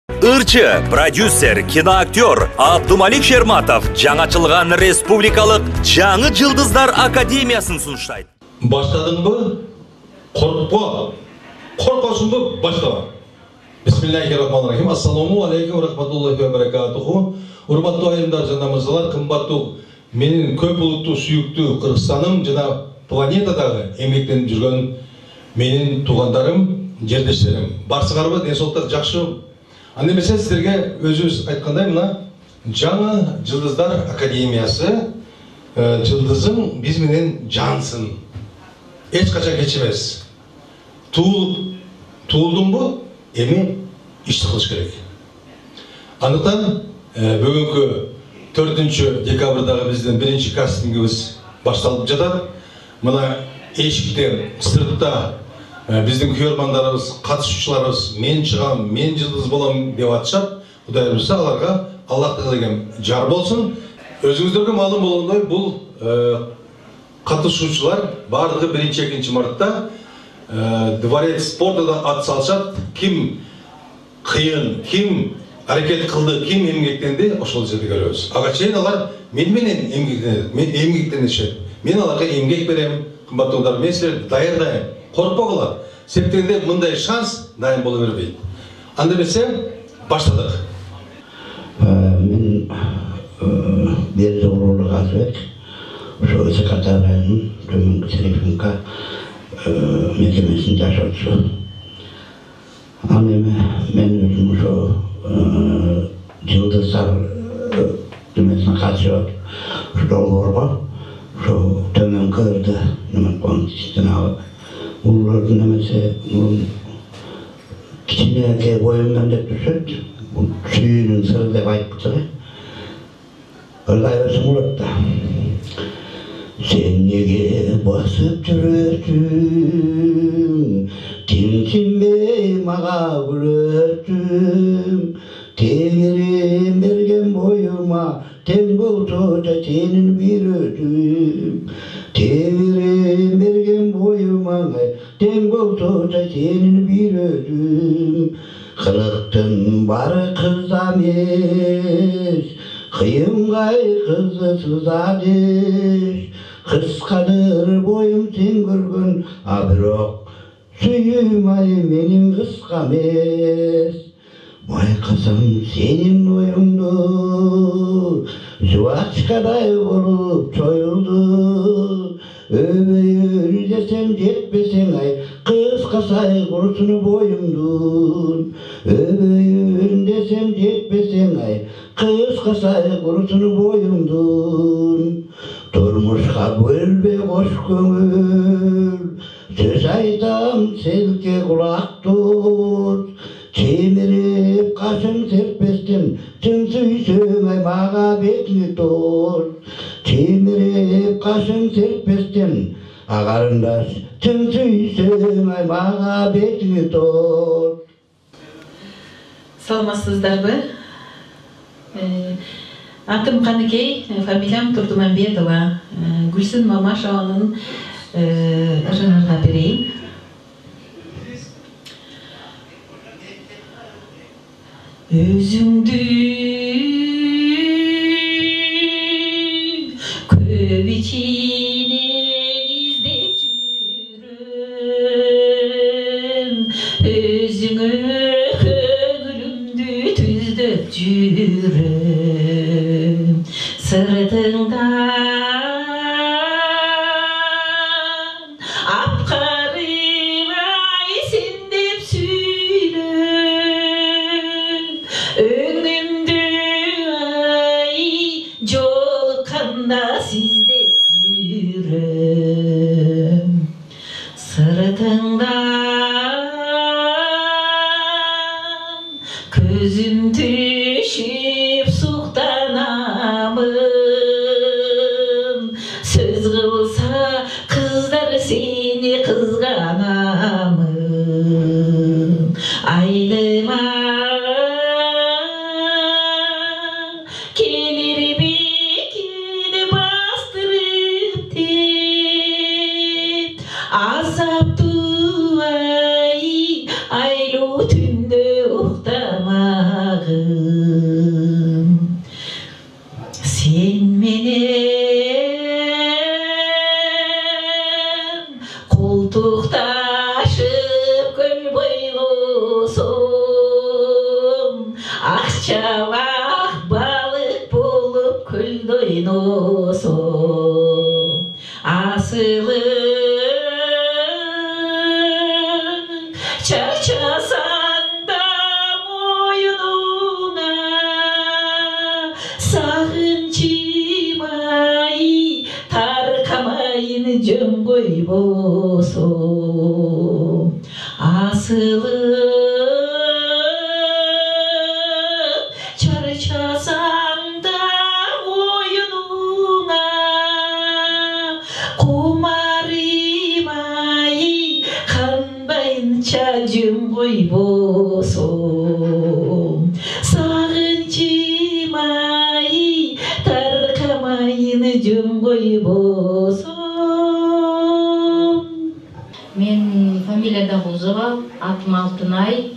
Ырчы, продюсер, киноактер Абдумалик Шерматов жаңачылган республикалык Жаңы Жылдыздар Академиясын сунуштайт. Баштадыңбы? Коркпо. Коркосуңбу? Башла. Бисмиллахиррахманиррахим. Ассаламу алейкум рахматуллахи ва баракатуху. Урматтуу айымдар жана мырзалар, кымбаттуу менин көп улуттуу сүйүктүү Кыргызстаным жана планетадагы эмгектенип жүргөн менин туугандарым, жердештерим. Барсыңарбы, ден соолуктар жакшы? Анда эмесе силерге өзүбүз айткандай мына Жаңы Жылдыздар Академиясы жылдызың биз менен жансın. Эч качан кеч эмес. Туулдумбу? Эми ишти кылыш керек. Андыктан бүгүнкү 4 декабрдагы биздин биринчи кастингибиз башталып жатат. Мына эшиктен сыртта биздин күйөрмандарыбыз, катышуучуларыбыз мен чыгам, мен жылдыз болом деп атышат. Кудай буйрса аларга Аллах тилеген жар болсун. Өзүңүздөргө маалым болгондой бул катышуучулар бардыгы 1-2 мартта дворец спортуда ат салышат. Ким кыйын, ким аракет кылды, ким эмгектенди, ошол жерде көрөбүз. Ага чейин алар мен менен эмгектенишет. Мен аларга эмгек берем, кымбаттуулдар, мен силерди даярдайм. Коркпогула. Септенде мындай шанс дайым боло бербейт. Анда эмесе баштадык. Мен Бердоğlu Gazbek, şu sekreterinin tüm telefonka mekemesinde çalışıyor. Anneme ben özüm şu Yıldızlar demesine katıyor. Şu dolgorba, şu tömen kırdı, hemen konuştuğunu alıp. Bunların demese, bunun kiçine boyundan da düşürt, bu suyunun sırrı da kayıptı. Öyle muratта. Sen nege basıp жүрөсүң, теңсинбей мага күлөсүң, теңирим берген боюма, тең болсо да сенин бир өзүм. Теңирим берген боюма, тең болсо да сенин бир өзүм. Кырыктын бары кызда эмес, кыйымгай кызы сызадыш, кыскадыр боюм сен көргөн, а бирок сүйүм ай менин кыска эмес. Байкасам сенин оюңду, жубачкадай болуп чоюлду. Өбөйүн десем жетпесең ай, кыскасай курсун боюңдун. Өбөйүн десем жетпесең ай, кыскасай курсун боюңдун. Турмушка бөлбө кош көңүл, сөз айтам селке кулак тут. Чемирип кашың серпестен, сен сүйсөң ай мага бетиңи тот. Чемирип кашың серпестен, агарындаш, сен сүйсөң ай мага бетиңи тот. Саламатсыздарбы? Атым Каныкей, фамилиям Турдуманбетова. Гүлсүн Мамашованын ырынына берейин. Өзүңдү көп ичинен издеп жүрөм, өзүңө көңүлүмдү түздөп жүрөм. Сыртыңдан апкарым ай сен деп сүйлөм, өңүмдү ай жолукканда сиздеп жүрөм. Сыртыңдан көзүм түшүп суктанамын, сөз кылса кыздар сени кызганамын. Айдыма келир бекине бастырып деп, азаптуу ай айлуу түндө уктамай. çağım sen menem koltuktaşıp göl boylusun akçabak balık bulup kölde oynusun asılın çarçasan da moyununa sağınçımay tarkamayın jön koybosun asılın çarçasan da moyununa kumarimay kanbayınça jön koybosun sağınçımay tarkamayın jön koybosun. Мен фамилия Дахузова, атым Алтынай.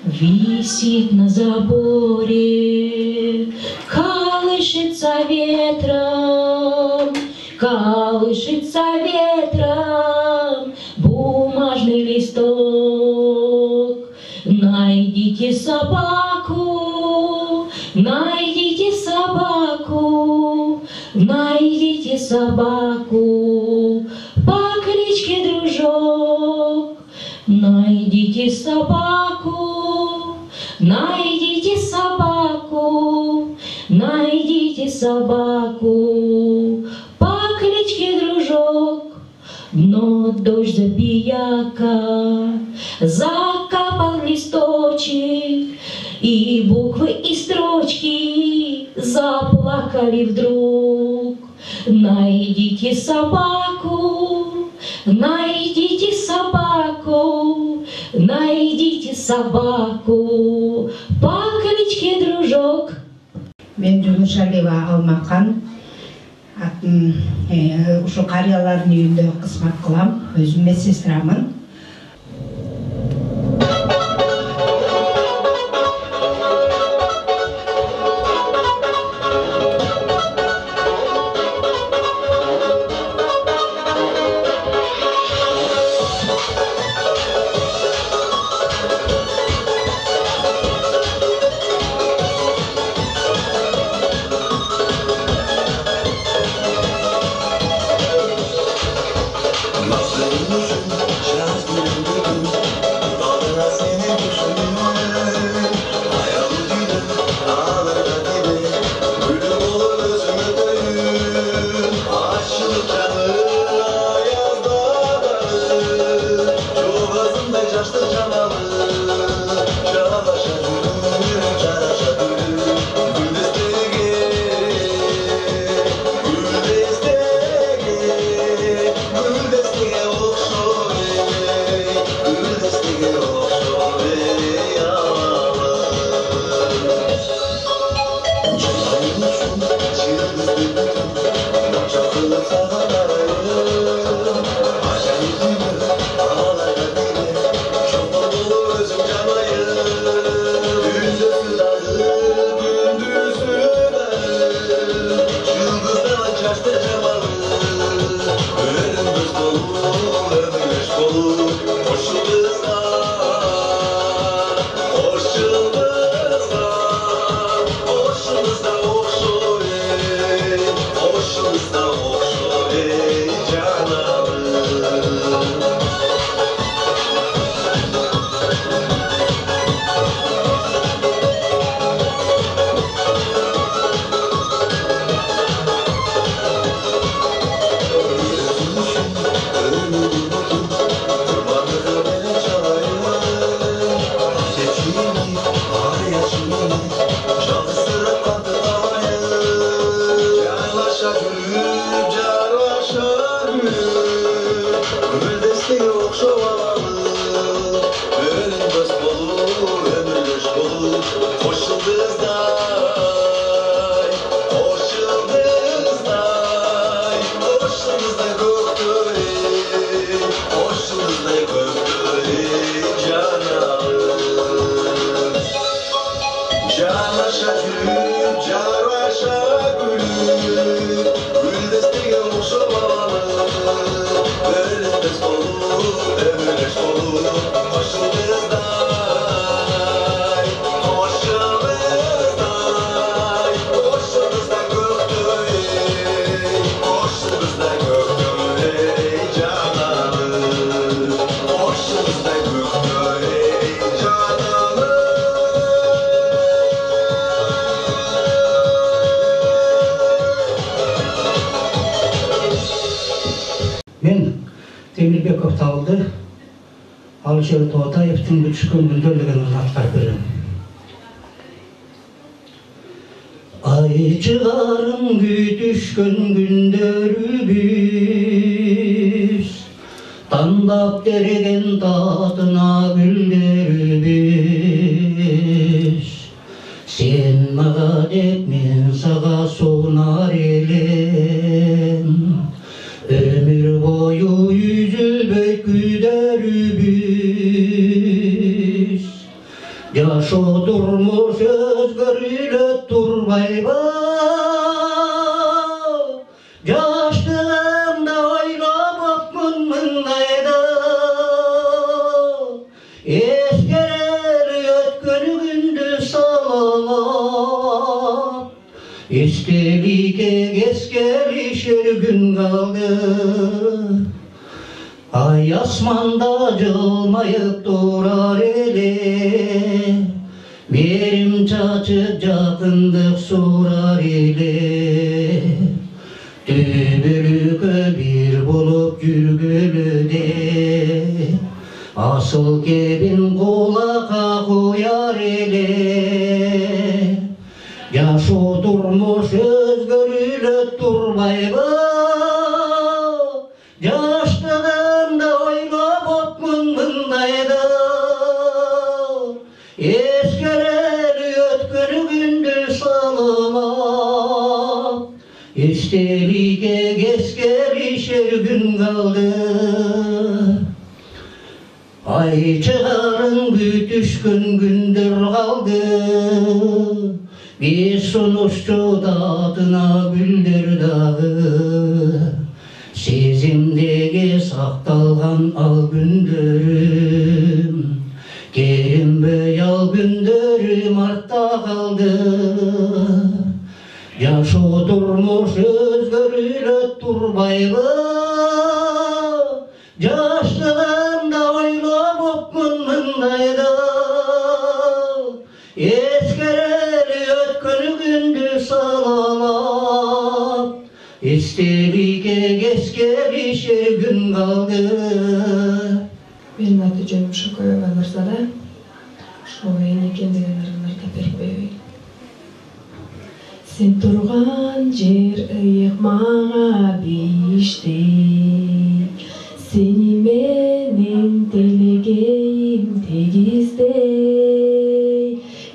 Висит на заборе, колышется ветром бумажный листок. Найдите собаку, по кличке Дружок. Найдите собаку, по кличке Дружок. Но дождь забияка закапал листочек, и буквы и строчки заплакали вдруг. Найдите собаку, по кличке Дружок. Мен Жүгіншалиева Алмақан, атын ушу карыялардын үйүндө кызмат кылам, өзүм медсестрамын. Жараша жүріп, жараша гүліп, гүлдестеген ұқшы баланы, бөлінбес болып, өвілеш болып, қошылдыздай, қошылдыздай, қошылдыздай көктөй, қошылдыздай көктөй жаным, қошылдыздай көктөй жаным. Мен Темирбеков Табылды, Алишер Тоғатаевтың «Бүтішкен гүлдер» деген атқарып беремін. Ай шығарың бүтішкен күндері біз, таңдап терген татына гүлдері біз. Сен маға деп мен саға сонар елем, ömür boyu yüzülbey güderimiz. Yaş oturmuş özgürlüğe turbayba, yaşlığımda oynamap mındayda. Eskerer ötkönü gündü salalap, İstelik'e geskelişer gün kaldı. Ay asmanda cılmayıp durar ele, benim çaçıp yakındık sorar ele. Tübülükü bir bulup yürgülü de, asıl kebin kulaka koyar ele. Yaş oturmuş özgürlüğe turbayba, yaşlığımda oynap otmun mındayda. Eskereli ötkünü gündü salınap, İstelik'e geskelişer gün kaldı. Ay çıkarın bütüşkün gündür kaldı. Bir sonuçtu dadına güldür dağı, sezimdeki saktalgan al gündürüm, Kerim al gündürüm artta kaldı. Yaş oturmuş özgürlüğe turbayba, yaşlığımda oynap otmun mındayda. Eskereli ötkünü gündü salalap, İstelik'e geskelişer gün kaldı. Benim adı Canım Şokoyeva Nursada. Ошол экен дегендерин айтып берип коеюн. Сен турган жер ыйык мага биштей, сени менен телегейим тегиздей.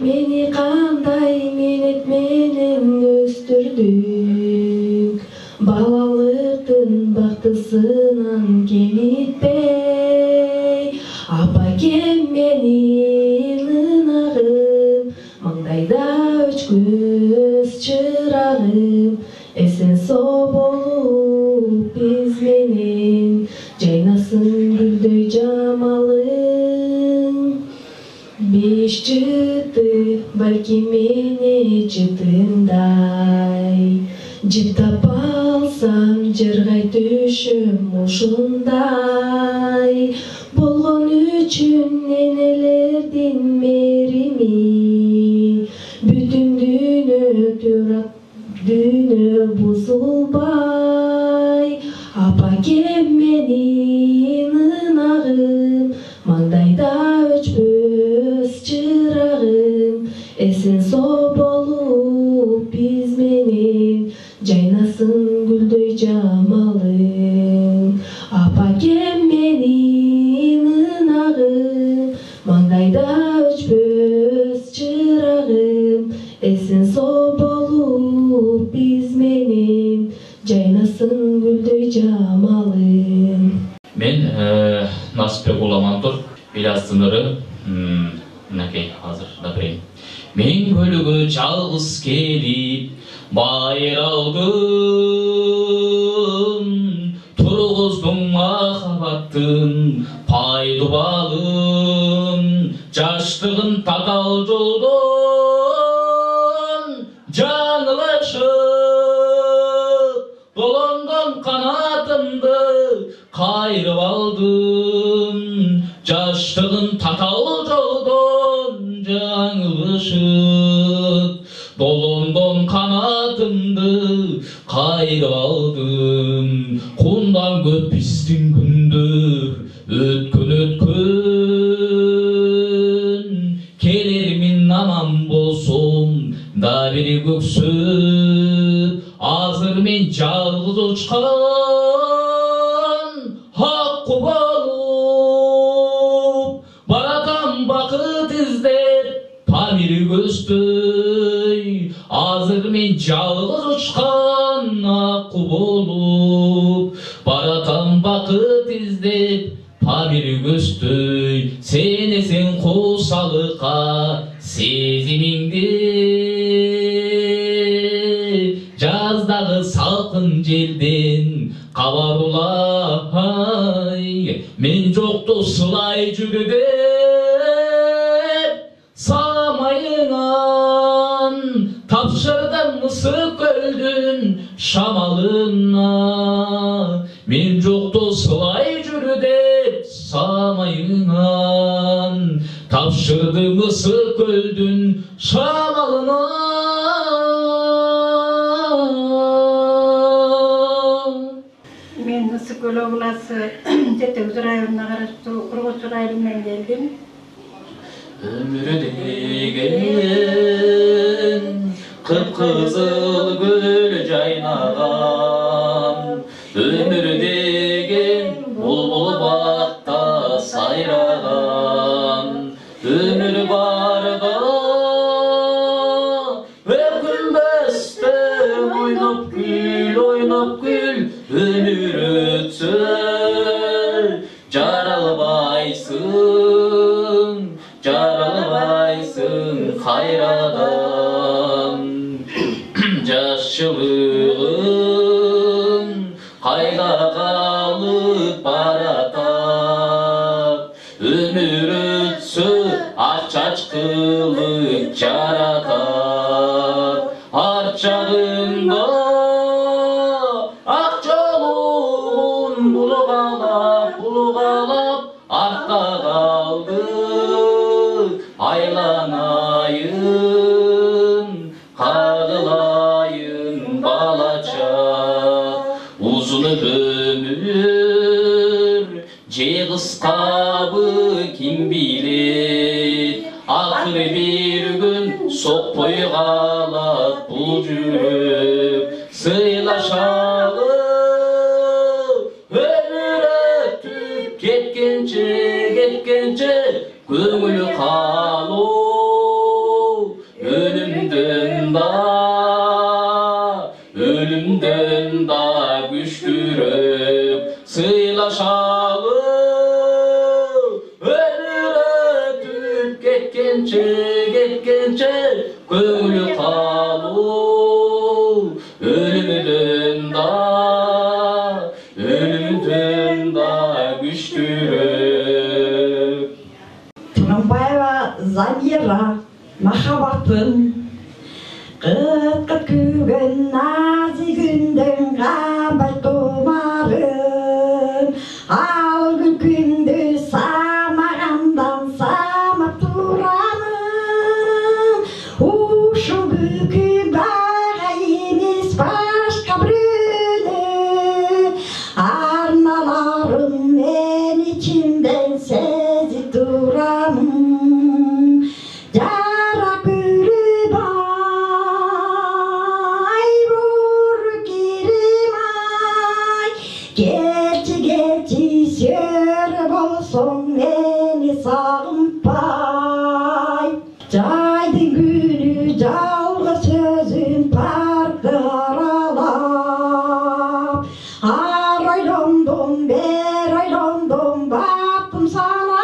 Мени кандай минет менен өстүрдүң, балалыктын бактысынан кемитпей. Апакем менин ынагым, маңдайда үч көз чырагым. Эсен соо болуп биз менен жайнасын гүлдөй жамалың. Беш жыты балки мени жытындай, жыптап алсам жыргай түшүм ушундай. Болгон үчүн энелердин мерими, бүтүн дүйнө бузулбай. Апакем менин ынагым, маңдайда өчпөс чырагым. Эсен соо болуп биз менен жайнасын гүлдөй жамалың. Апакем менин ынагым, маңдайда өчпөс чырагым. Эсен соо болуп биз менен жайнасын гүлдөй жамалың. Мен Насипбек Уламантур, Ильяс Сыныры, Мынакей, азыр да берейин. Мен көлгө жалгыз келип байралдым, тургуздум махабаттын пайдубалын, жаштыгын татал жолдон жаңылышып, долонгон канатымды кайрып алдым, жаштыгын татал жолдон жаңылышып, долонгон канатымды кайрып алдым. Кундан көп биздин күндөр өткөн, келермин аман болсом да бир көксөп, азыр мен жалгыз учкан акку болуп, баратам бакыт издеп Памир көздөй. Азыр мен жалгыз учкан акку болуп, баратам бакыт издеп Памир көздөй. Сенесең кусалыкка сезимиңди, жаздагы салкын желден кабар улай. Мен жокту сылай жүрү деп самайыңан, тапшырдым Мысык көлдүн шамалына. Мен жокту сылай жүрү деп самайыңан, тапшырдым Мысык көлдүн шамалына. Мен Мысык көл обласы Жетекөз районуна караштуу Кургосу районунан келдим. Ömür degen kıpkızıl gül caynagan, ömür degen bulbul bakta sayragan, ömür barda öpülmeste oynap gül, ömür ötse jaralbaysın, jaralbaysın hayradan. Yaşlılığın kayda kalıp baratar, ömür ötse aç kılıp jaratar. Arçağında akçaluğun bulugalap arka kaldı. Aylanayın, kağılayın balaca, uzun ömür je kıskabı kim bilir. Ahır bir gün sokpoy kalat bu жүрек, sıylaşalı ömür ötüp ketkençe көңіл қалу ölümden da güçlürük. Sıylaşalı ömür ötüp ketkençe көңіл қалу ölümden da güçlürük. Тынымбаева Замира махаббатын қыт-қыт күйген нәзік үндің қабат тұмарын, ал күнді самағандан самап тұрамын. Ушу бүкі баға емес башқа біреуді, арналарын мен içimden сезіп тұрамын. Жара көріп ай, бұр керім ай, келчі сөр болсоң мені сағынпай. Жайдың күні жалғыз сөзін паркты аралап, ар ойлондум бер ойлондум баттым сана.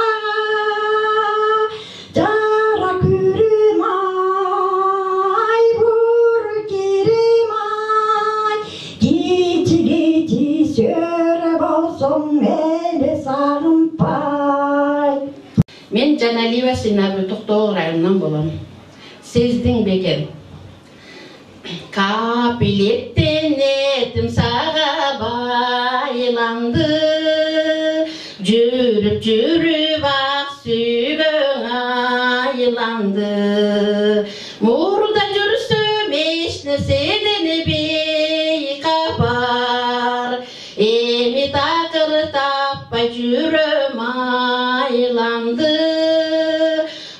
болсоң мени сагынбай. Мен Жаналиева Синабы Токтогул районунан болом. Сездиң бекен. Капилеттен этим сага байланды. Жүрүп жүрүп ак сүйгөң айланды. Мурда жүрсөм эч нерседен бейкапар. Эми такыр таппай жүрөм айланды.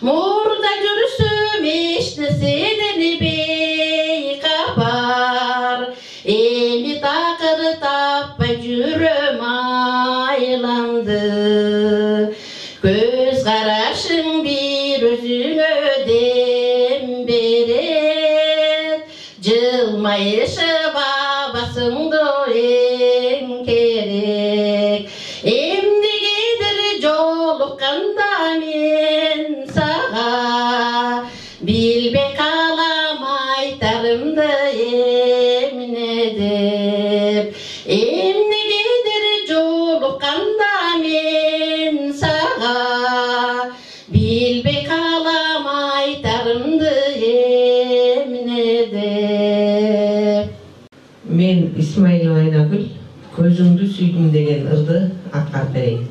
Мурда жүрсөм эч нерседен бейкапар. Эми такыр таппай жүрөм айланды. Көз карашың бир өзүңө дем берет. Жылмайышы бабасыңды эң керек. Эмнегедир жолукканда мен сага билбей калам айтарымды эмне деп. Эмнегедир жолукканда мен сага билбей калам айтарымды эмне деп. Мен Исмаилова Айнагүл көзүңдү сүйдүм деген ырды аткарып берейин.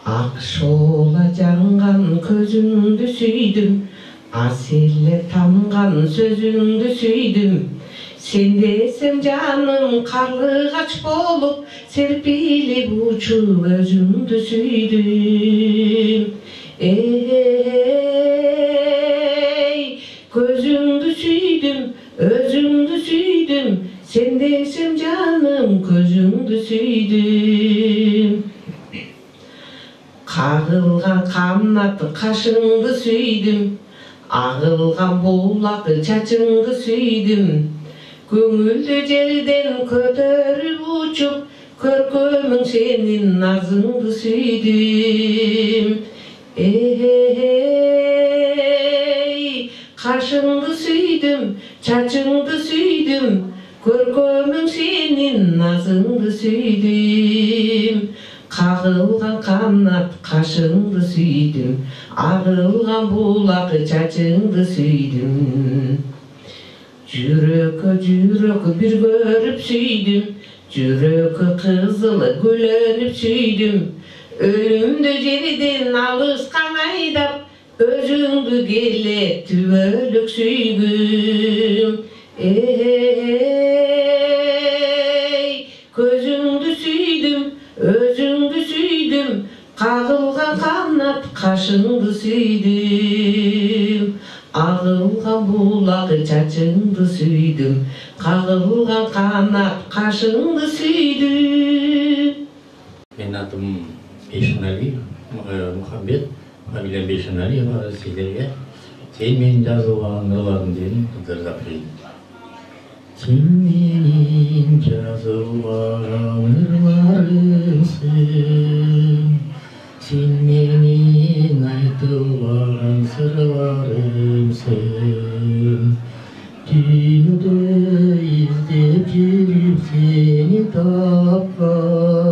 Ак шоола жанган көзүңдү сүйдүм, асиле тамган сөзүңдү сүйдүм. Сен десем жаным карлыгач болуп, серпилип учуп өзүңдү сүйдүм. Көзүңдү сүйдүм, өзүңдү сүйдүм. Сен десем жаным көзүңдү сүйдүм. Кагылган канат кашыңды сүйдүм, агылган булак чачыңды сүйдүм. Көңүлдү жерден көтөрүп учуп, көркөмүң сенин назыңды сүйдүм. Кашыңды сүйдүм, чачыңды сүйдүм, көркөмүң сенин назыңды сүйдүм. Кагылган канат кашыңды сүйдүм, агылган булак чачыңды сүйдүм. Жүрөккө жүрөк бир көрүп сүйдүм, жүрөккө кызыл гүлөнүп сүйдүм. Өлүмдү жерден алыскан айдап, өзүңдү келе түбөлүк сүйгүм. Көзүңдү сүйдүм, өзүңдү сүйдүм, кагылган канат кашыңды сүйдүм. Агылган булак чачыңды сүйдүм, кагылган канат кашыңды сүйдүм. Менин атым Бейшеналиев Мухаммед, фамилиям Бейшеналиев. Силерге сен менин жазылган ырларым деген ырдарды окуйм. Сен менин жазылган ырларымсың, сен менин айтылган сырларымсың. Дүйнөдө издеп жүрүп сени тапкан,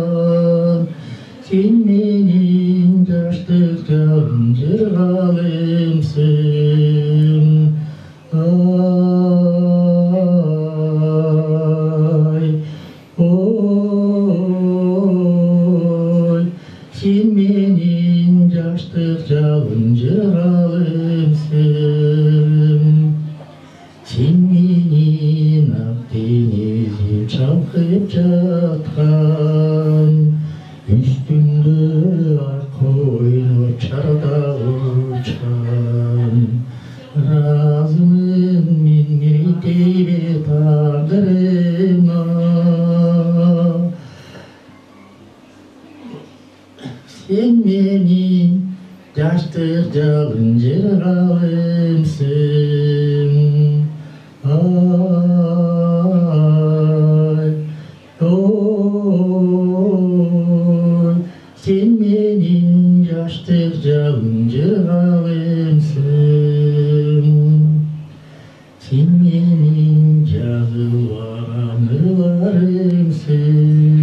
сен менин жаштык жалын жыргалымсың. Ой, сен менин жаштык жалын жыргалымсың. Сен менин ак деңизим чалкып жаткан, үстүмдө ак ойноп чарда учкан. Разымын мен мектебе тагдырыма, сен менин жаштык жалын жыргалымсың. Сен менин жаштык жалын жыргалымсың. Сен менин жазылган ырларымсың.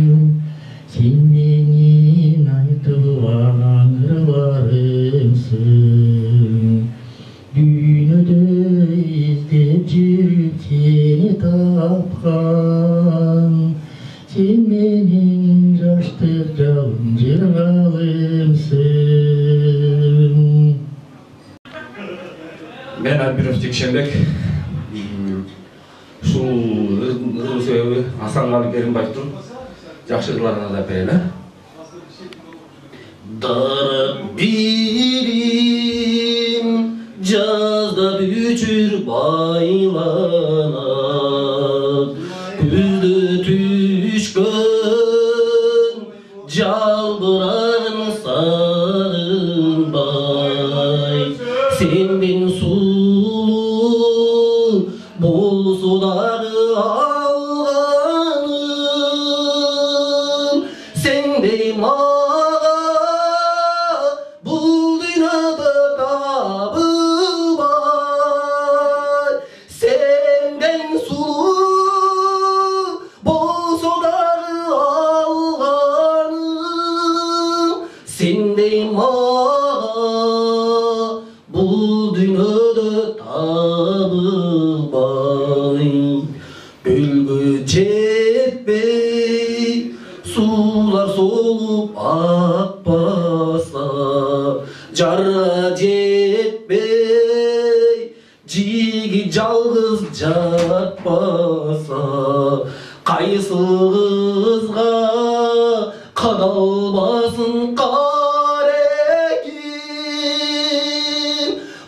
Мен Абиров Текшенбек. Ушул ырдын себеби Асанғали Керимбаевдин жакшы ырларына да берели. Darıp birim жазда büçür baylanat Күздө түшкөн жалбырагын сагынбай Сенден сулуу болсо дагы алганым Сендей Jarra jetpey, jigi жалгыз жатпаса, кайсы кызга кадалбасын кареким.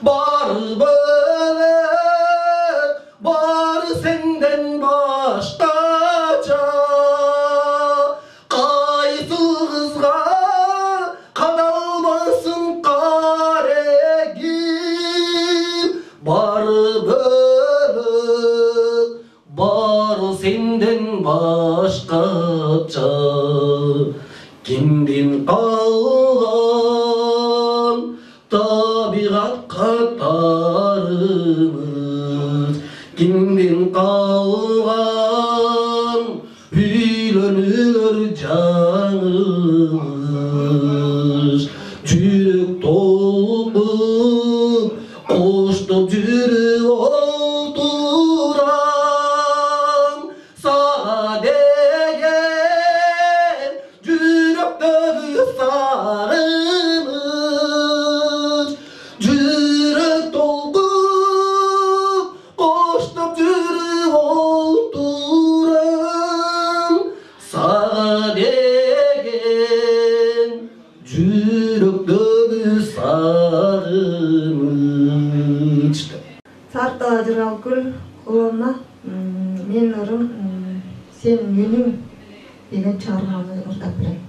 Бары бөлөк, бары сенден башкача. Кайсы кызга кадалбасын кареким. Бары бөлөк, бары сенден башкача. Кимдин калган табигат катарымыз, кимдин калган үйлөнүлөр жаңымыз. Жүрөк толкуп коштоп жүрүп олтурам, сага деген жүрөктөгү сагыныч. Жүрөк толкуп коштоп жүрүп олтурам, сага деген жүрөктөгү сагыныч. Сартала Жыралгүл улуна мен ырым сен үнүң деген чыгарманы ырдап берем.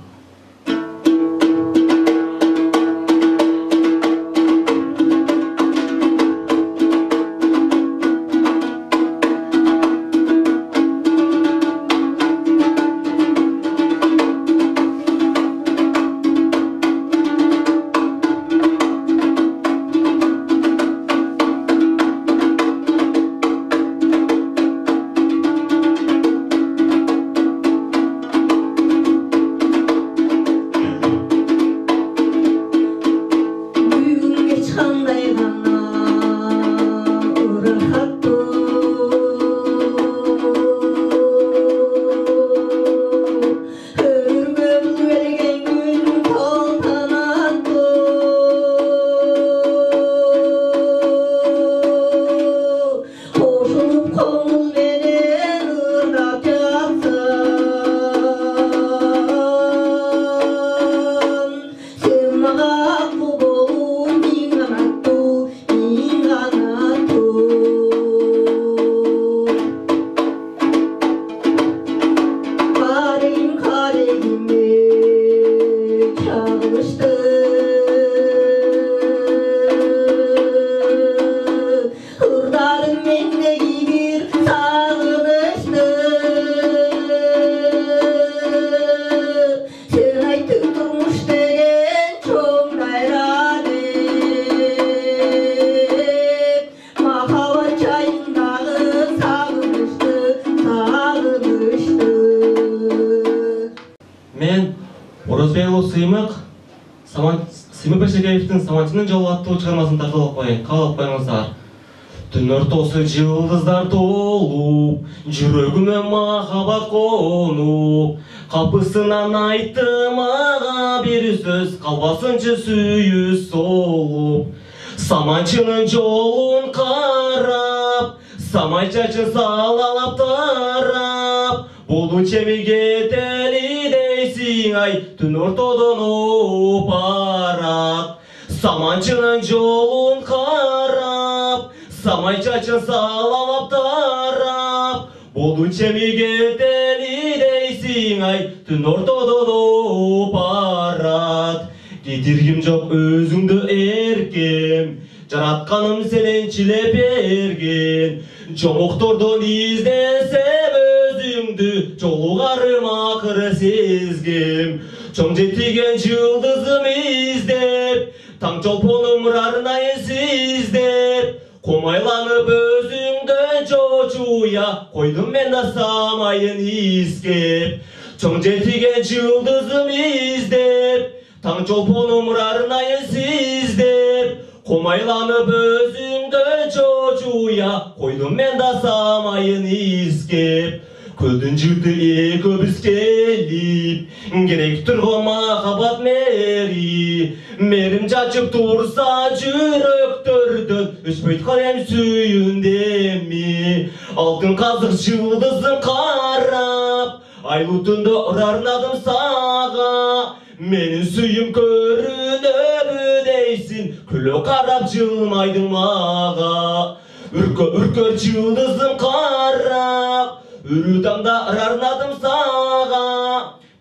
Сыймык Башекеевдин Самантинин жолу аттуу чыгармасын тартып коюн, кабыл алып коюңуздар. Түн ортосу жылдыздар толуп, жүрөгүмө махабат конуп, капысынан айтты мага бир сөз, калбасынчы сүйүү солуп. Саманчының жолын қарап, самай чачын салалап тарап, болу чеми кетели дейсің ай, түн ортодан опарат. Саманчының жолын қарап, самай чачын салалап тарап, болу чеми кетели дейсің ай, түн ортодан опарат. Кетіргім жоқ өзіңді еркем, жаратқаным селенчілеп берген. Жоңықтырдың іздесем өзіңді, жолуғарым ақыры сезгем. Чоң жетеген жылдызым іздеп, таң жолпоным арнайы сіздеп. Комайланып өзіңді жочуя, қойдым мен да самайын искеп. Чоң жетеген жылдызым іздеп, таң жолпоным арнайы сіздеп. Комайланып өзіңді жочуя, қойдым мен да самайын искеп. Көлдің жүрді екөбіз келіп, керек тұрғы махаббат мери. Мерім жачып тұрса жүректірдің, өшпейт қалем сүйіндеми. Алтын қазық жылдызын қарап, айлы түнді ұрарнадым саға. Менің сүйім көрініп дейсін, күлі қарап жылмайдың маға. Үркөр жылдызым қарап, үрітамда арнадым саға.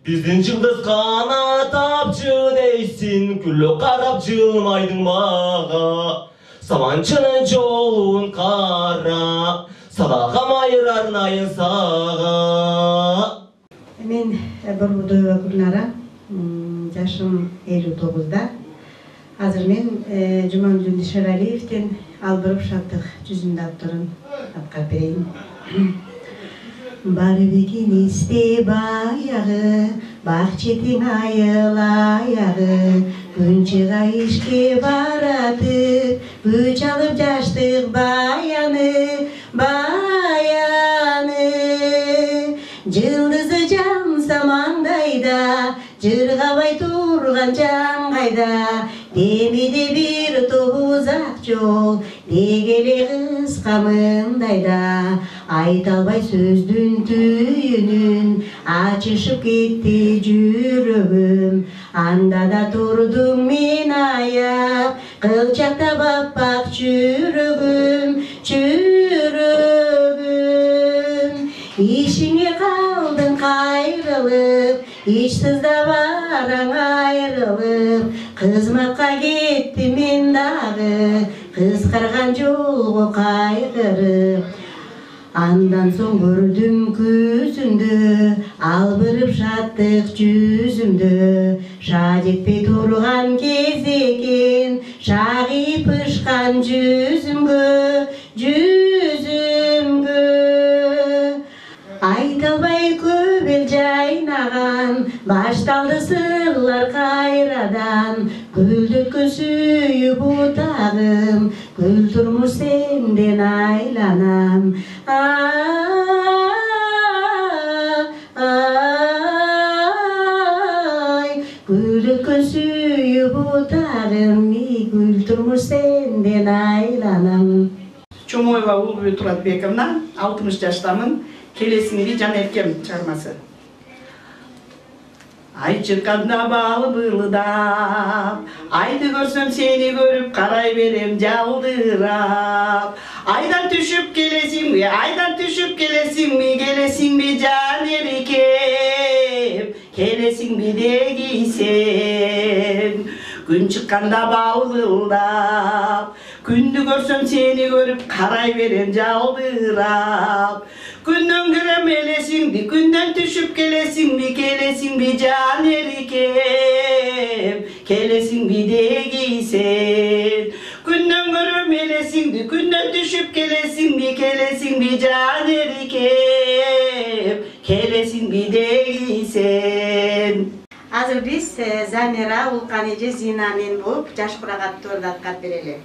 Біздің жылдыз қанат апчы дейсін, күлі қарап жылмайдың маға. Саманчының жолын қарап, садаға майыр арнайын саға. Мен Борбудова Гүлнара, жашым 59-да. Азыр мен Жумамжун Шералиевтен Албырып шаттық жүзінде авторын аткарып берейін. Бар бекен есте баяғы, бақ четің айылаяғы, күн шыға ішке баратып, бүч алып жаштық баяны, баяны. Жылдызы жанса маңдайда, жырғабай тұрған жан қайда. Демеде бір топ ұзақ жол, дегеле қысқа маңдайда. Айталбай сөздің түйінін, ашышып кетті жүрегім. Анда да тұрдым мен аяп, қылчақтап аппақ жүрегім, жүрегім. Ишіңе қалдың қайрылып, ишсізда бараң айрылып. Қызмаққа кетті мен дағы, қысқарған жолғы қайғырып. Андан соң көрдім көзіңді, албырып жаттық жүзімді. Шад етпей тұрған кез екен, шағиып ұшқан жүзімгі, жүзімгі. Айтылбай көбел жайнаған, башталды сырлар қайрадан. Күлдіркін сүйіп ұтағым, күл тұрмыр сенден айланам. Күлдіркін сүйіп ұтағым, күл тұрмыр сенден айланам. Чумоева Улбүй Туратбековна, 60 жаштамын. Келесіңді жан еркем чармасы. Ай чырканда балы бырлыдап, айды көрсөм сені көріп қарай берем жалдырап. Айдан түшіп келесің бе, айдан түшіп келесің бе жан еркем, келесің бе дегейсен. Күн шыққанда балғылдап, күнді көрсөм сені көріп қарай берем жалдырап. Күннен көрем елесіңді, күнден түшіп келесің бе жан еркем, келесің бе дегейсен. Күннен көрем елесіңді, күнден түшіп келесің бе жан еркем, келесің бе дегейсен. Азыр биз Замира, Улкан эже, Зина мен болуп жаш курагатторду аткарып берели.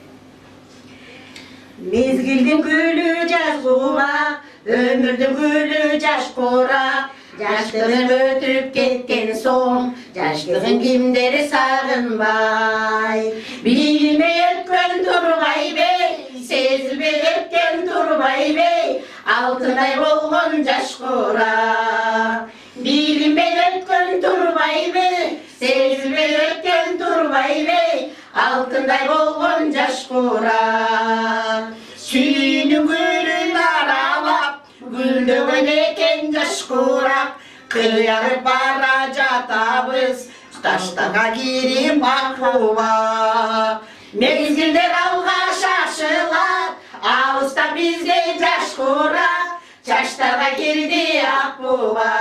Мезгилдин гүлү жазгула, өмүрдүн гүлү жаш кора. Жаштыгын өтүп кеткен соң, жаштыгын кимдери сагынбай. Билмей ötken turbay bey, sezilmey ötken turbay bey, altınay bolgon jaş kurak. Bilinmey ötken turbay bey, sezilmey ötken turbay bey, altınday bolgon jaş kurak. Sүйünün gülün aralap, gülдөgөн eken jaş kurak. Kıyarıp bara jatabız, taştaga girim bakıva. Mezgilder alga şaşılar, ağızda bizge jaş kurak. Çaştaga girdi akbuva.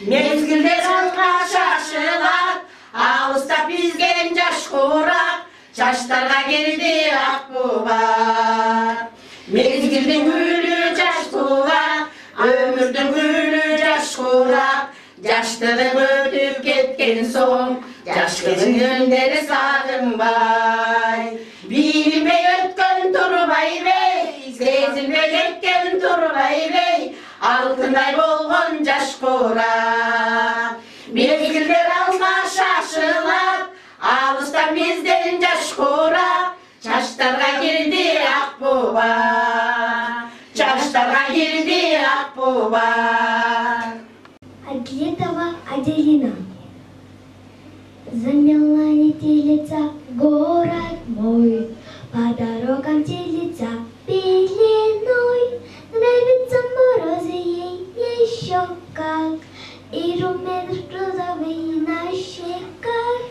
Mezgilder alga şaşılar, ağızda bizge jaş kurak. Çaştaga girdi akbuva. Mezgildin gülü jaş kurak, ömürdün gülü jaş kurak. Jaştığın ötüp ketken soň, jaş kızın günleri sağınbay. Bilinmey ötken turbay bey, sezilmey ötken turbay bey, altınday bolgon jaş kurak. Mezgilder alga şaşılap, ağızdan bizden jaş kurak. Çaşlarga girdi akbuba, çaşlarga girdi akbuba. Атлетова Аделина. Замела метелица город мой, по дорогам телится пеленой. Нравятся морозы ей еще как, и румян розовый на щеках.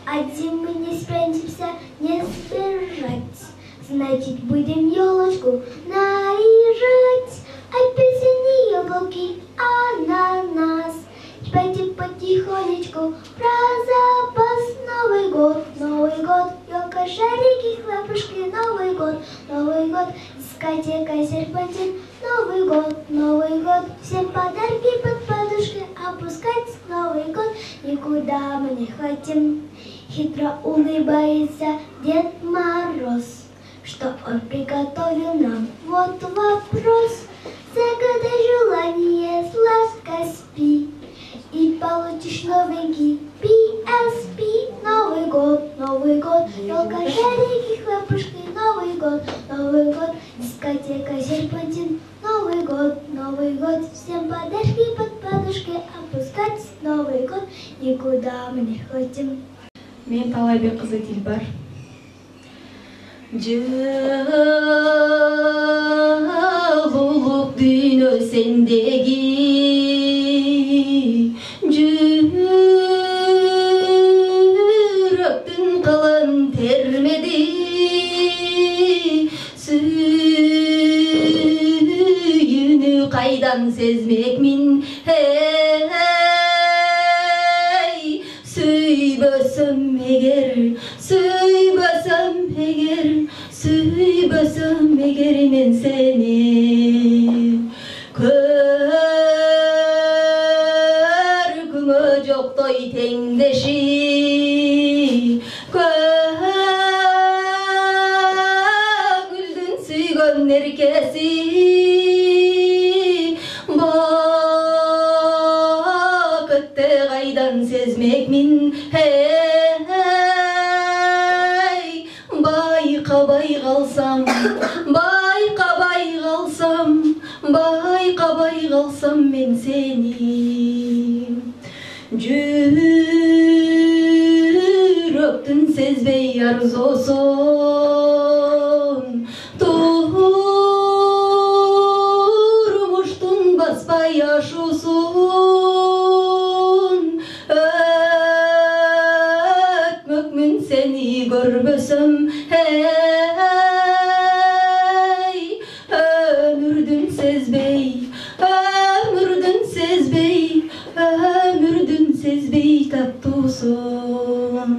От зимы не спрячемся, не сбежать, значит будем елочку наряжать. От песни яблоки, ананас, пойти потихонечку про запас. Новый год, елка, шарики, хлопушки, Новый год, дискотека, серпантин. Новый год, всем подарки под подушкой опускать. Новый год, никуда мы не хотим. Хитро улыбается Дед Мороз, что он приготовил нам, вот вопрос. Загадай желание, сладко спи, и получишь новенький PSP. Новый год, елка, шарики, хлопушки. Новый год, дискотека, серпантин. Новый год, всем подарки под подушкой опускать. Новый год, никуда мы не хотим. Мен Талайбек кызы Дилбар. Жылулук дүйнө сендеги, жүрөктүн кылын термеди, сүйүүнү кайдан сезмекмин, Сөйбөсөм эгер мен сени көргүңө жоктой теңдеши, көгүлдүн сүйгөн эркеси, бакытты кайдан сезмекмин, байкабай калсам мен сени, жүрөктүн сезбей арзосун, турмуштун баспай ашуусун, өтмөкмүн сени көрбөсөм, ömürdün sezbey tattууsun,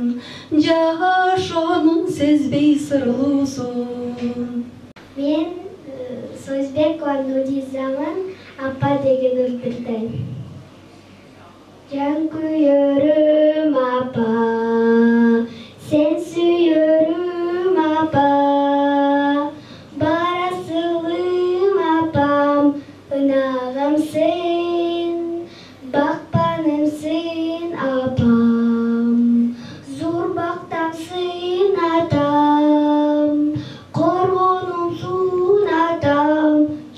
жашоонун сезбей сырлуусун. Мен Сөзбекова Нуризаман, апа деген өлтүрдөн. Жан күйөрүм апа, сен сүйөрүм апа, барасылым апам, ынагамсың, бакпанымсың апам, зур бактамсың атам.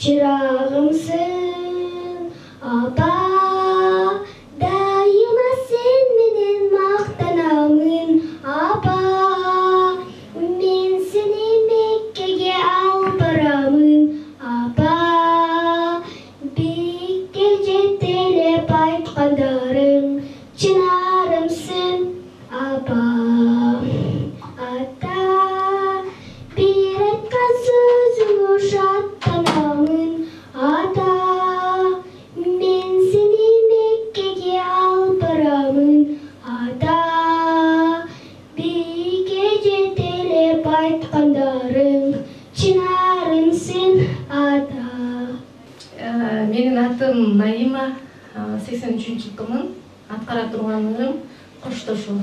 Çırağımsın apa, daima sen menen maqtanamın apa. Men seni Mekke'ge alıp baramın apa. Bikke jettelep aytkandarың çınarımsın apa. Ата, bir aytkan sözüңө şаттанамын ата. Мен сени Меккеге алып барамын ата. Биге жетелеп айткандарың чынарымсың ата. Менин атым Наима, 83 жылкымын. Аткара турганым Коштошо.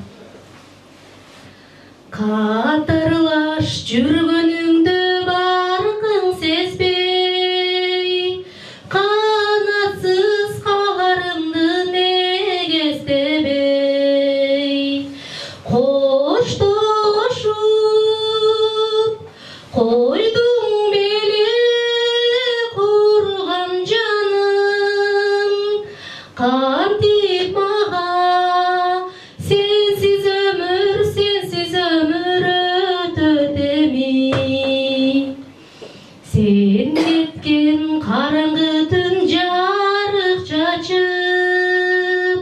Катырлаш жүргөнүңдү баркың сезбей, канатсыз каларымды неге эстебей. Коштошуп койдуң беле курган жаным, кантип мага sensiz ömür ötөтеми. Sen ketken karаңгы түн жарык чачып,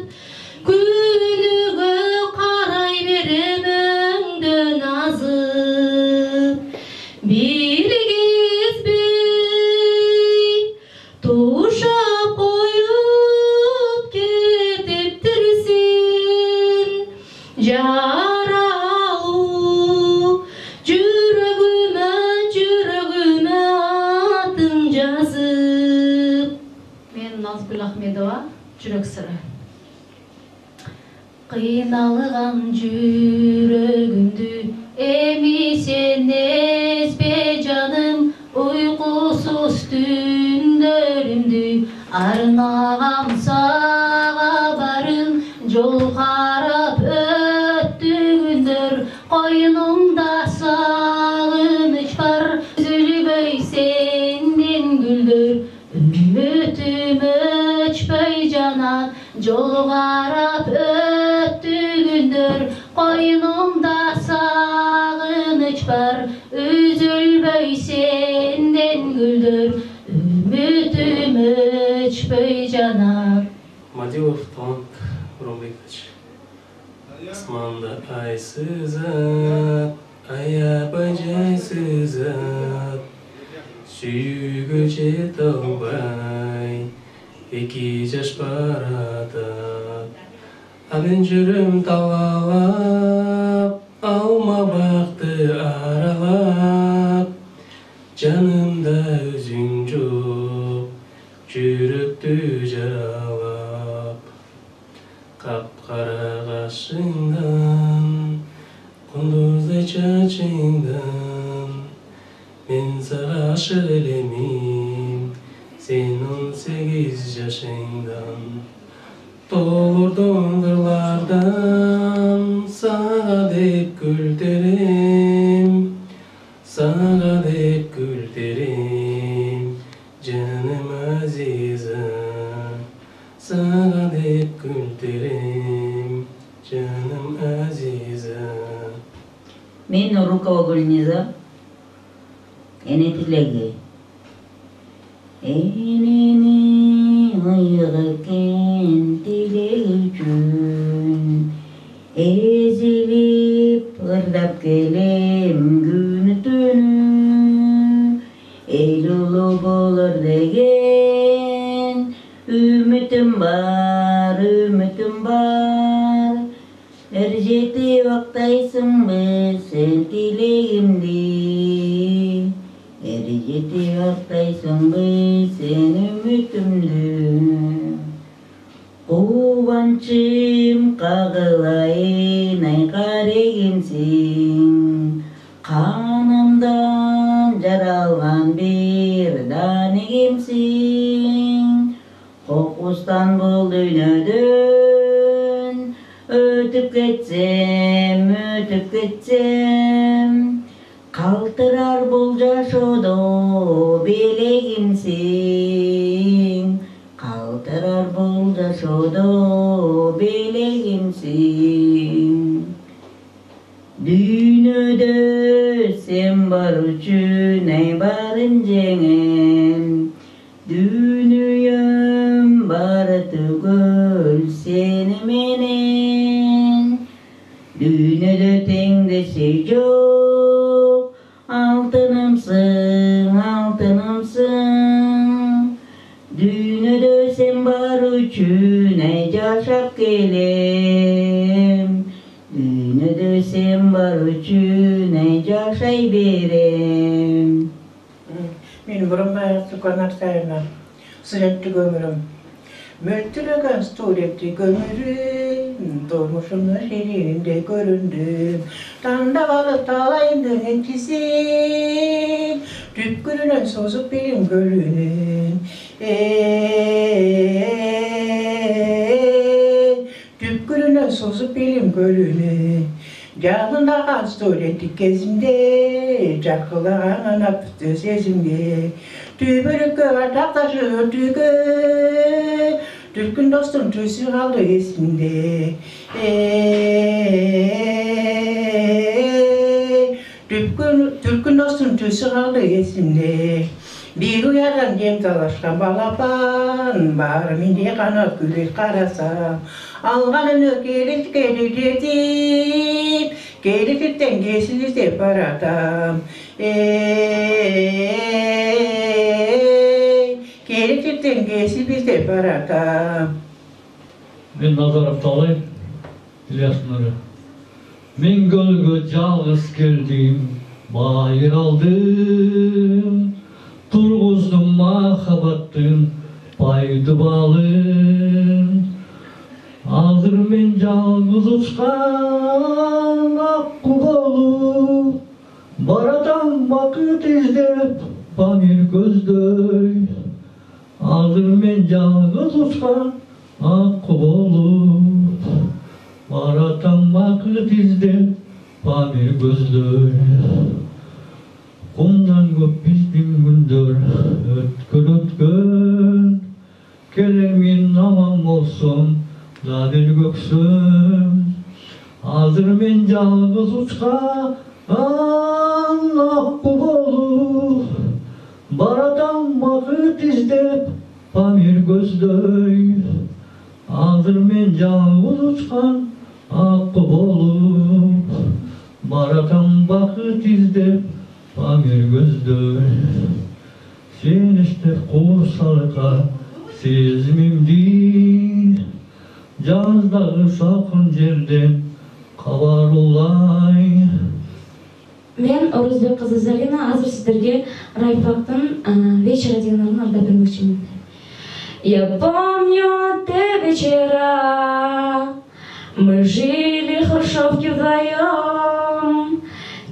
күнүгө карай берем өңдөн азып. Бир кезбей тушап коюп кетиптирсиң, жаралуу жүрөгүмө атын жазып. Мен Назгүл Ахмедова, жүрөк сыры. Кыйналган жүрөгүмдү эми сен эзбе жаным, уйкусуз түндөрүмдү арнагам сага барын. Жол карап өттү күндөр, койнумда сагыныч бар. Үзүлбөй сенден гүлдөр, үмүтүм өчпөй жанат. Жол карап өттү күндөр, койнумда сагыныч бар. Үзүлбөй сенден гүлдөр, үмүтүм өчпөй жанат. Мадилов Талант Буранбекович. Асманда ай сызат, аябай жай сызат. Сүйүүгө жете албай, эки жаш баратат. А мен жүрөм талгалап, алма бакты аралап. Жанымда өзүң жок, жүрөктү жаралап. Капкара кашыңдан, кундуздай чачыңдан, мен сага ашык элемин, сен 18 жашыңдан. Толурдун кырлардан, сага деп күлтерем, сага деп күлтерем, жаным азизым. Сага деп күлтерем, жаным азизым. Мен Рукова Гүлниза, эне тилеги. Энени айыгы кен тилеги үчүн, эзилип ырдап келем күнү түнү. Эл улуу болор деген үмүтүм бар, үмүтүм бар. Эр жетип актайсыңбы сен тилегимди, эр жетип актайсыңбы сен үмүтүмдү. Кубанчым кагылайын айкар эгенсиң, канымдан жаралган бир дан эгемсиң. Кокустан бул дүйнөдөн өтүп кетсем, калтырар бул жашоо жашоодо белегимсиң, калтырар бул жашоодо белегимсиң. Дүйнөдө сен бар үчүн барын жеңем, дүйнөйөм бары түгөл сени менен. Дүйнөдө теңдеши жок, алтынымсың, алтынымсың. Дүйнөдө сен бар үчүн жашап келем, дүйнөдө сен бар үчүн жашай берем. Менин Буранбаев Сукан Арсайына студенттик өмүрүм. Мөлтүрөгөн студенттик өмүрүм, турмушумдун шеринде көрүндүм. Тандап алып талайын деген кисим, түпкүрүнөн созуп билим көлүнүн. Түпкүрүнөн созуп билим көлүнүн. Жанындаган студенттик кезимде, жаркылаган ана бүттү сезимге. Түбөлүккө атакташы өтүгө, түркүн достун төсү калды эсимде. Түркүн достун төсү калды эсимде. Bir uyadan jem talашкан балапан, баары менде канат күлөт карасам. Алганын келечекке жетип, келечектен кесил издеп баратам. Келечектен кесил издеп баратам. Мен Назаров Талай, Ильяс Нуры. Мен көлгө жалгыз келдим, байыр алдым. Turguzdum mahabattın paydı balın. Azır men жалгыз uçkan akku bolup, baradan vakit izlep Pamir gözdöy. Azır men жалгыз uçkan akku bolup, baradan vakit izlep Pamir gözdöy. Kumdan көп биздин күндөр өткөн, келемин аман болсун дадил көксөм. Азыр мен жалгыз учкан акку болуп, баратам багыт издеп Памир көздөй. Азыр мен жалгыз учкан акку болуп, баратам багыт издеп Pamir gözdöy. Sen istep kursalka sezimimdi, Жаздагы салкын жерден кабар улай. Мен Орузбек кызы Зарина азыр сиздерге Райфактын вечера деген ырын арда бермекчимин. Я помню те вечера, мы жили в Хрущевке вдвоем.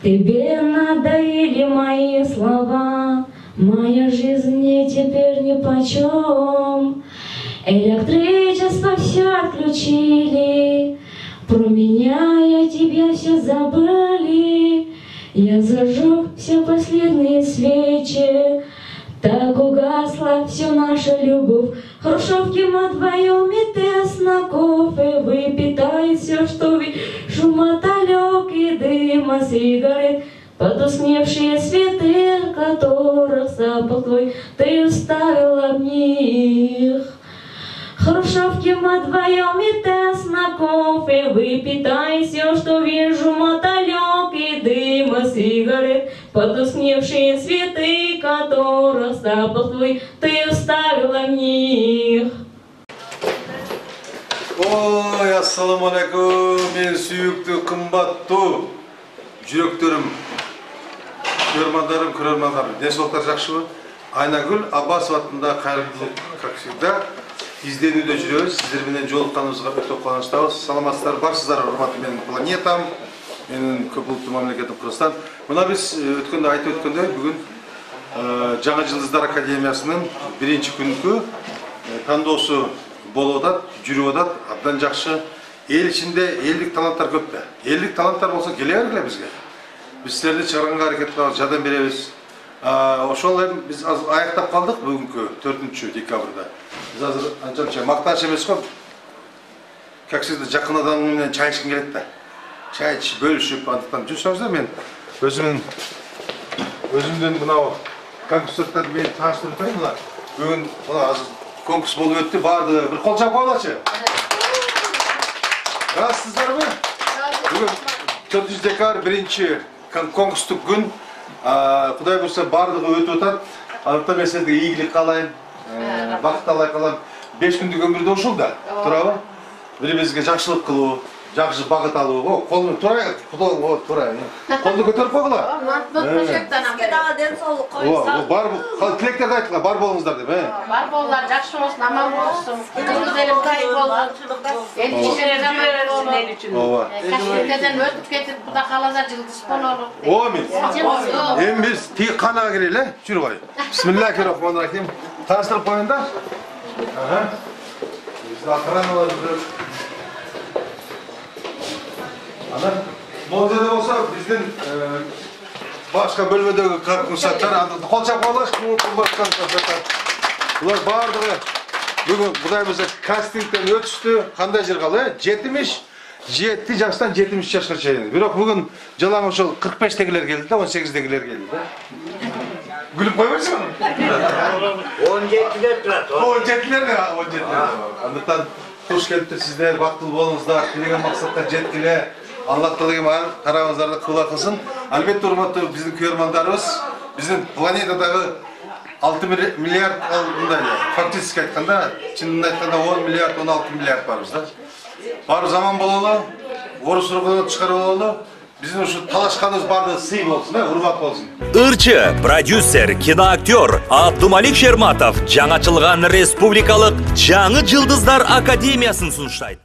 Тебе надоели мои слова, моя жизнь мне теперь нипочем. Электричество все отключили, про меня и тебя все забыли. Я зажег все последние свечи, так угасла вся наша любовь. Хрущевки мы вдвоем и тесно кофе выпитает все, что вижу, мотылек и дыма сигарет, потускневшие цветы, которых запах твой ты оставила в них. Хрущевки мы вдвоем и тесно кофе выпитай все, что вижу, мотылек и дыма сигарет, потускневшие цветы, которых запах твой ты оставила в них. Ой, ассаламу алейкум, мен сүйүктүү, кымбаттуу жүрөктөрүм, көрөрмандарым, денсаулыктар жакшыбы? Айнагүл Аббасов атында кайрымдуулук, как всегда, изденүүдө жүрөбүз. Сиздер менен жолукканыбызга өтө кубанычтабыз. Саламатсыздар, барсыздар, урматтуу менин планетам, менин көп улуттуу мамлекетим Кыргызстан. Мына биз өткөндө айтып өткөндөй, бүгүн Жаңы Жылдыздар Академиясынын биринчи күнкү тандоосу болуп атат, жүрүп атат, абдан жакшы. Эл ичинде элдик таланттар көп да. Элдик таланттар болсо келе бергиле бизге. Биз силерди чыгарганга аракет кылабыз, жардам беребиз. Ошол эми биз азыр аяктап калдык бүгүнкү 4-декабрда. Биз азыр анча мактаныч эмес го. Как всегда жакын адам менен чай ичким келет да. Чай ичип бөлүшүп, андыктан жүрсөңүздөр мен өзүмдүн мынау конкурстарды мен тааныштырып атайын. Мына бүгүн мына азыр конкурс болуп өттү. Баардыгы бир кол чапып коелучу. Разысыздарбы? Бүгүн 4-декабрь биринчи конкурстук күн. Кудай буйрса баардыгы өтүп атат. Андыктан мен сиздерге ийгилик каалайм, бакыт каалайм. 5 күндүк өмүрдө ушул да, туурабы? Бири-бирибизге жакшылык кылуу, жакшы багыт алуу. Колун турайык, турайык. Колду көтөрүп койгула. ден соолук койсо. Бар тилектерди айткыла, бар болуңуздар деп. Бар болуулар жакшы болсун, аман болсун. Кызыбыз эле кайып болсун. Эл кишилер жаман болсун эл үчүн. Кашкентеден өтүп кетип, Кудай кааласа жылдыз бололу. Амин. Эми биз тиги канага кирели, жүрүп коелу. Бисмиллахир-рахманир-рахим. Тааныштырып коеюн да. Биз охраналар Анан Молдеде болсо биздин башка бөлмөдөгү конкурсанттар анда кол чапып алыш, булар баардыгы бүгүн Кудай буйрса кастингден өтүштү. Кандай жер калды? 77 жаштан 70 жашка чейин. Бирок бүгүн жалаң ошол 45тегилер келди да, 18тегилер келди да. Гүлүп койбойсуң? 17-дер турат. 17-лер. Андыктан туш келиптир сиздер, бактылуу болуңуздар, тилеген максатка жеткиле. Аллах Таала тарабыңыздарды кыла кылсын. Албетте урматтуу биздин көрөрмандарыбыз, биздин планетадагы 6 миллиард мындай фактически айтканда, чынын айтканда 10 миллиард, 16 миллиард барбыз да. Бар заман бололу, орус ургунун чыгарып бололу. Биздин ушу талашканыбыз баардыгы сый болсун, урмат болсун. Ырчы, продюсер, киноактер Абдумалик Шерматов жаңачылган республикалык Жаңы жылдыздар академиясын сунуштайт.